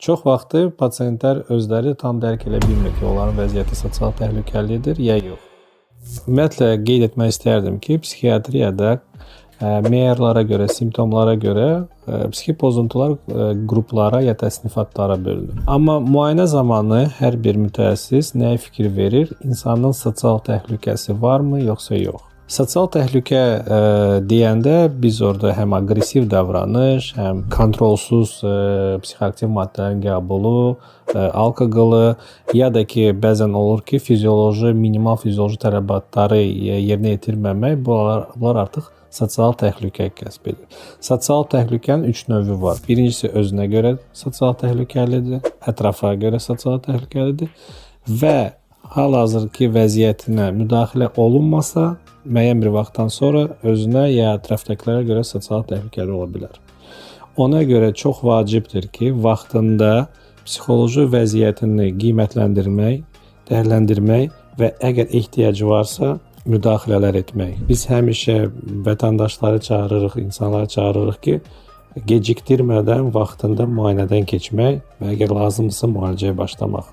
Çox vaxtı pasientlər özləri tam dərk edə bilmir ki, onların vəziyyəti sosial təhlükəlidir ya yox. Ümumiyyətlə qeyd etmək istərdim ki, psixiatriyada meyarlara görə, simptomlara görə psixi pozuntular qruplara ya təsnifatlara bölünür. Amma müayinə zamanı hər bir mütəxəssis nəyə fikir verir? İnsanın sosial təhlükəsi varmı, yoxsa yox? Sosial təhlükə deyəndə biz orada həm aqressiv davranış, həm kontrolsuz psixoaktiv maddələrin qəbulu, alkoqolu, ya da ki, bəzən olur ki, minimal fizioloji tələbatları yerinə yetirməmək, bunlar artıq sosial təhlükə kəsb edir. Sosial təhlükənin 3 növü var. Birincisi özünə görə sosial təhlükəlidir, ətrafa görə sosial təhlükəlidir və hal-hazırki vəziyyətinə müdaxilə olunmasa, müəyyən bir vaxtdan sonra özünə ya ətrafdakilərə görə sosial təhlükəli ola bilər. Ona görə çox vacibdir ki, vaxtında psixoloji vəziyyətini qiymətləndirmək, dəyərləndirmək və əgər ehtiyacı varsa, müdaxilələr etmək. Biz həmişə vətəndaşları çağırırıq, insanları çağırırıq ki, gecikdirmədən vaxtında müayinədən keçmək və əgər lazımdırsa müalicəyə başlamaq.